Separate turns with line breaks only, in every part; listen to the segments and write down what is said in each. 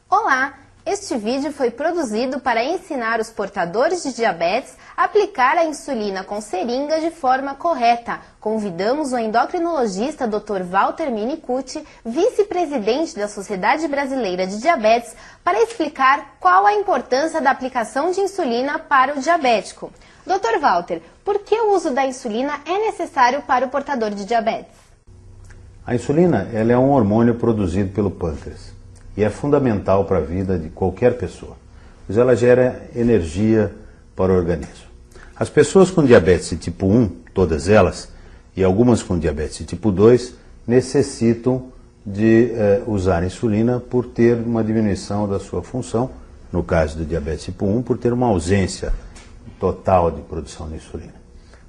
Olá! Este vídeo foi produzido para ensinar os portadores de diabetes a aplicar a insulina com seringa de forma correta. Convidamos o endocrinologista Dr. Walter Minicucci, vice-presidente da Sociedade Brasileira de Diabetes, para explicar qual a importância da aplicação de insulina para o diabético. Dr. Walter, por que o uso da insulina é necessário para o portador de diabetes?
A insulina ela é um hormônio produzido pelo pâncreas. E é fundamental para a vida de qualquer pessoa, pois ela gera energia para o organismo. As pessoas com diabetes de tipo 1, todas elas, e algumas com diabetes de tipo 2, necessitam de usar insulina por ter uma diminuição da sua função, no caso do diabetes tipo 1, por ter uma ausência total de produção de insulina.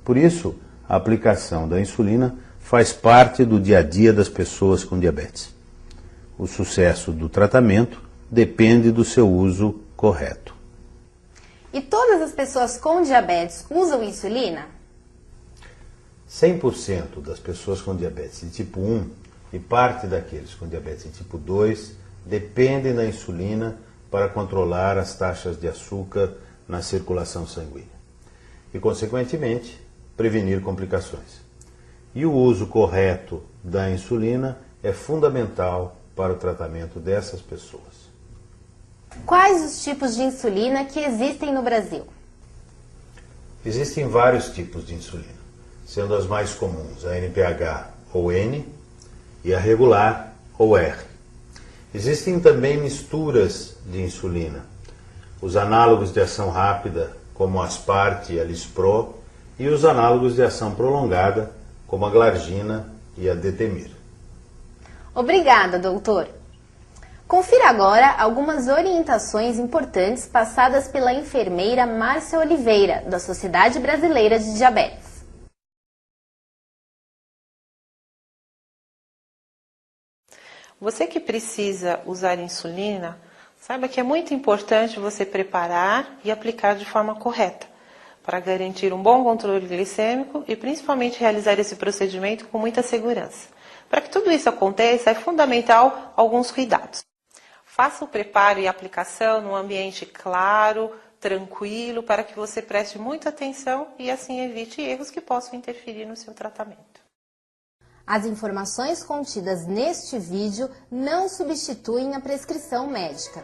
Por isso, a aplicação da insulina faz parte do dia a dia das pessoas com diabetes. O sucesso do tratamento depende do seu uso correto.
E todas as pessoas com diabetes usam insulina?
100% das pessoas com diabetes de tipo 1 e parte daqueles com diabetes de tipo 2 dependem da insulina para controlar as taxas de açúcar na circulação sanguínea e, consequentemente, prevenir complicações. E o uso correto da insulina é fundamental para o tratamento dessas pessoas.
Quais os tipos de insulina que existem no Brasil?
Existem vários tipos de insulina, sendo as mais comuns a NPH ou N e a regular ou R. Existem também misturas de insulina, os análogos de ação rápida, como a Aspart e a Lispro, e os análogos de ação prolongada, como a Glargina e a Detemir.
Obrigada, doutor. Confira agora algumas orientações importantes passadas pela enfermeira Márcia Oliveira, da Sociedade Brasileira de Diabetes.
Você que precisa usar insulina, saiba que é muito importante você preparar e aplicar de forma correta, para garantir um bom controle glicêmico e principalmente realizar esse procedimento com muita segurança. Para que tudo isso aconteça, é fundamental alguns cuidados. Faça o preparo e aplicação num ambiente claro, tranquilo, para que você preste muita atenção e assim evite erros que possam interferir no seu tratamento.
As informações contidas neste vídeo não substituem a prescrição médica.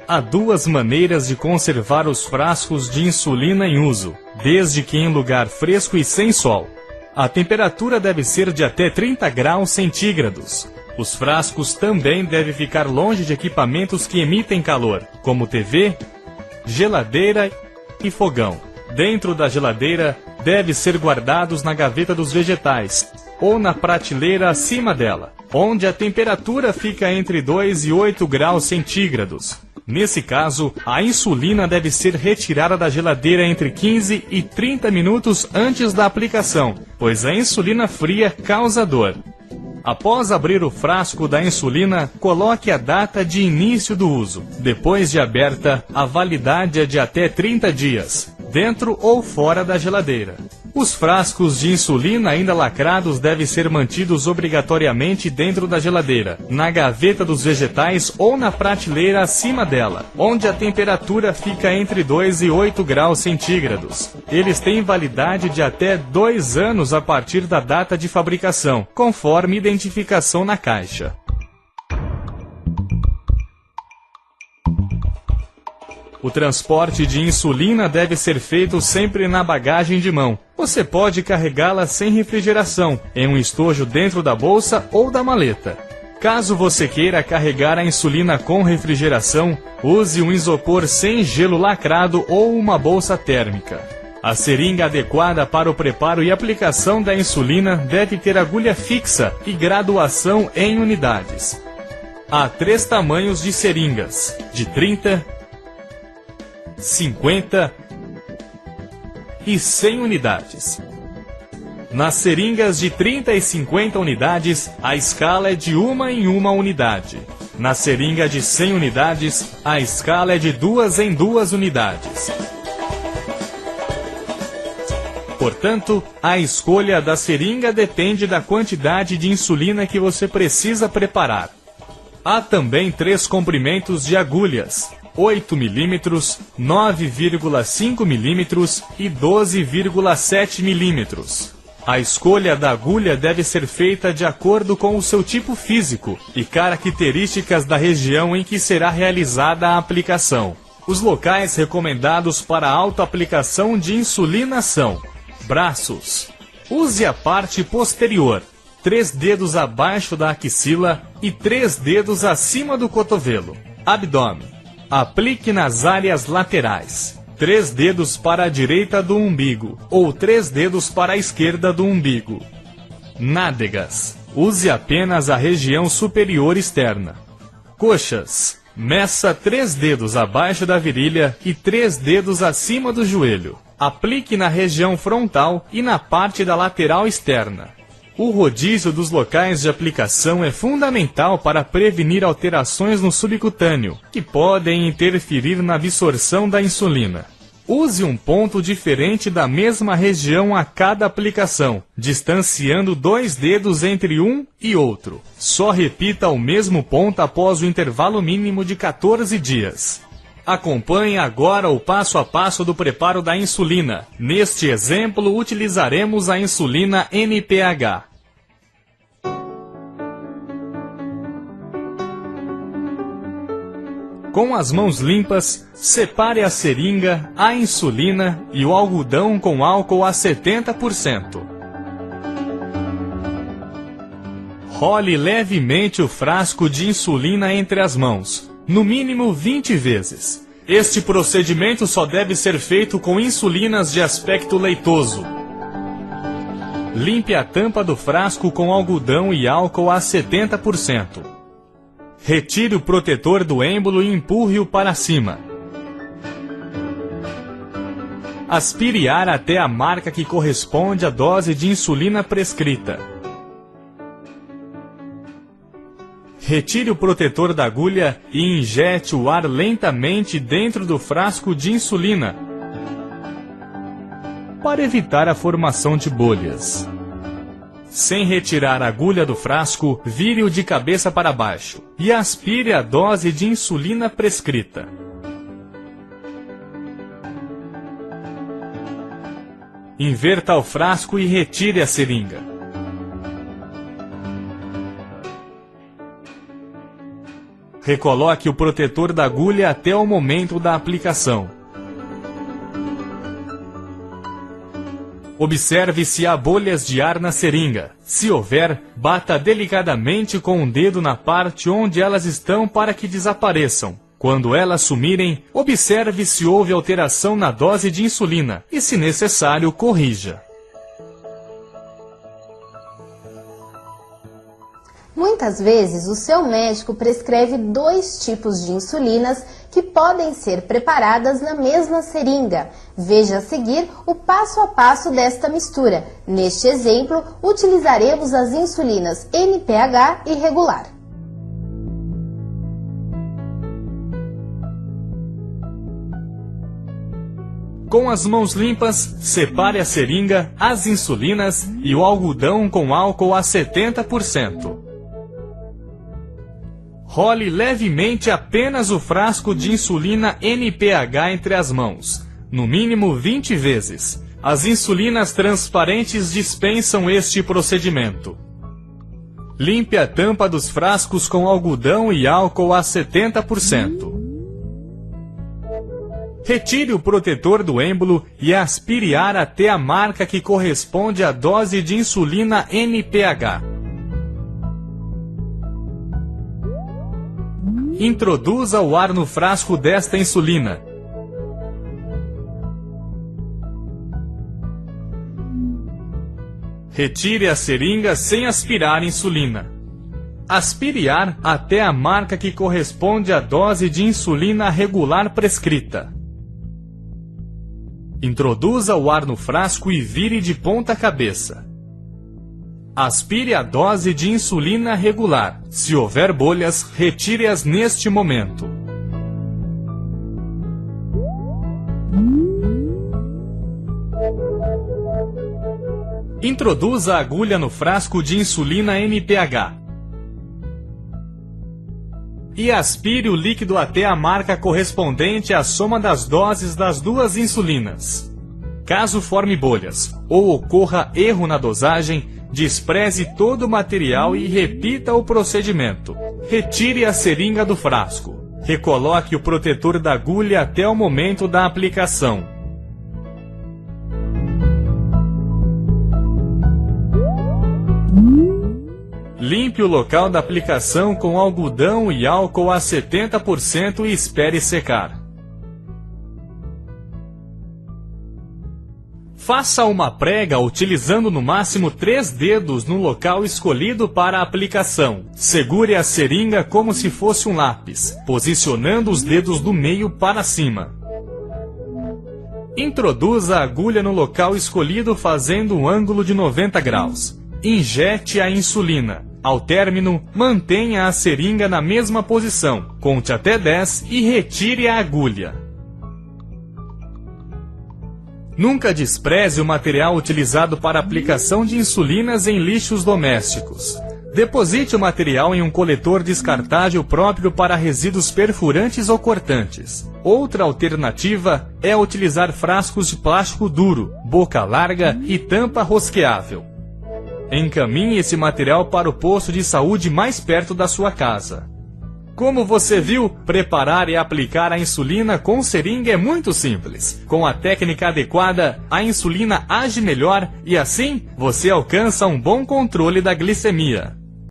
Há duas maneiras de conservar os frascos de insulina em uso, desde que em lugar fresco e sem sol. A temperatura deve ser de até 30 graus centígrados. Os frascos também devem ficar longe de equipamentos que emitem calor, como TV, geladeira e fogão. Dentro da geladeira, deve ser guardados na gaveta dos vegetais, ou na prateleira acima dela, onde a temperatura fica entre 2 e 8 graus centígrados. Nesse caso, a insulina deve ser retirada da geladeira entre 15 e 30 minutos antes da aplicação, pois a insulina fria causa dor. Após abrir o frasco da insulina, coloque a data de início do uso. Depois de aberta, a validade é de até 30 dias, dentro ou fora da geladeira. Os frascos de insulina ainda lacrados devem ser mantidos obrigatoriamente dentro da geladeira, na gaveta dos vegetais ou na prateleira acima dela, onde a temperatura fica entre 2 e 8 graus centígrados. Eles têm validade de até 2 anos a partir da data de fabricação, conforme identificação na caixa. O transporte de insulina deve ser feito sempre na bagagem de mão. Você pode carregá-la sem refrigeração, em um estojo dentro da bolsa ou da maleta. Caso você queira carregar a insulina com refrigeração, use um isopor sem gelo lacrado ou uma bolsa térmica. A seringa adequada para o preparo e aplicação da insulina deve ter agulha fixa e graduação em unidades. Há 3 tamanhos de seringas, de 30, 50 e 100 unidades. Nas seringas de 30 e 50 unidades, a escala é de 1 em 1 unidade. Na seringa de 100 unidades, a escala é de 2 em 2 unidades. Portanto, a escolha da seringa depende da quantidade de insulina que você precisa preparar. Há também 3 comprimentos de agulhas, 8 mm, 9,5 mm e 12,7 mm. A escolha da agulha deve ser feita de acordo com o seu tipo físico e características da região em que será realizada a aplicação. Os locais recomendados para a autoaplicação de insulina são: braços. Use a parte posterior, 3 dedos abaixo da axila e 3 dedos acima do cotovelo. Abdômen. Aplique nas áreas laterais. 3 dedos para a direita do umbigo ou 3 dedos para a esquerda do umbigo. Nádegas. Use apenas a região superior externa. Coxas. Meça 3 dedos abaixo da virilha e 3 dedos acima do joelho. Aplique na região frontal e na parte da lateral externa. O rodízio dos locais de aplicação é fundamental para prevenir alterações no subcutâneo, que podem interferir na absorção da insulina. Use um ponto diferente da mesma região a cada aplicação, distanciando 2 dedos entre um e outro. Só repita o mesmo ponto após o intervalo mínimo de 14 dias. Acompanhe agora o passo a passo do preparo da insulina. Neste exemplo, utilizaremos a insulina NPH. Com as mãos limpas, separe a seringa, a insulina e o algodão com álcool a 70%. Role levemente o frasco de insulina entre as mãos, no mínimo 20 vezes. Este procedimento só deve ser feito com insulinas de aspecto leitoso. Limpe a tampa do frasco com algodão e álcool a 70%. Retire o protetor do êmbolo e empurre-o para cima. Aspire ar até a marca que corresponde à dose de insulina prescrita. Retire o protetor da agulha e injete o ar lentamente dentro do frasco de insulina, para evitar a formação de bolhas. Sem retirar a agulha do frasco, vire-o de cabeça para baixo e aspire a dose de insulina prescrita. Inverta o frasco e retire a seringa. Recoloque o protetor da agulha até o momento da aplicação. Observe se há bolhas de ar na seringa. Se houver, bata delicadamente com o dedo na parte onde elas estão para que desapareçam. Quando elas sumirem, observe se houve alteração na dose de insulina e, se necessário, corrija.
Muitas vezes, o seu médico prescreve 2 tipos de insulinas que podem ser preparadas na mesma seringa. Veja a seguir o passo a passo desta mistura. Neste exemplo, utilizaremos as insulinas NPH e regular.
Com as mãos limpas, separe a seringa, as insulinas e o algodão com álcool a 70%. Role levemente apenas o frasco de insulina NPH entre as mãos, no mínimo 20 vezes. As insulinas transparentes dispensam este procedimento. Limpe a tampa dos frascos com algodão e álcool a 70%. Retire o protetor do êmbolo e aspire ar até a marca que corresponde à dose de insulina NPH. Introduza o ar no frasco desta insulina. Retire a seringa sem aspirar insulina. Aspire ar até a marca que corresponde à dose de insulina regular prescrita. Introduza o ar no frasco e vire de ponta cabeça. Aspire a dose de insulina regular. Se houver bolhas, retire-as neste momento. Introduza a agulha no frasco de insulina MPH e aspire o líquido até a marca correspondente à soma das doses das duas insulinas. Caso forme bolhas ou ocorra erro na dosagem, despreze todo o material e repita o procedimento. Retire a seringa do frasco. Recoloque o protetor da agulha até o momento da aplicação. Limpe o local da aplicação com algodão e álcool a 70% e espere secar. Faça uma prega utilizando no máximo 3 dedos no local escolhido para a aplicação. Segure a seringa como se fosse um lápis, posicionando os dedos do meio para cima. Introduza a agulha no local escolhido fazendo um ângulo de 90 graus. Injete a insulina. Ao término, mantenha a seringa na mesma posição, conte até 10 e retire a agulha. Nunca despreze o material utilizado para aplicação de insulinas em lixos domésticos. Deposite o material em um coletor descartável próprio para resíduos perfurantes ou cortantes. Outra alternativa é utilizar frascos de plástico duro, boca larga e tampa rosqueável. Encaminhe esse material para o posto de saúde mais perto da sua casa. Como você viu, preparar e aplicar a insulina com seringa é muito simples. Com a técnica adequada, a insulina age melhor e assim você alcança um bom controle da glicemia.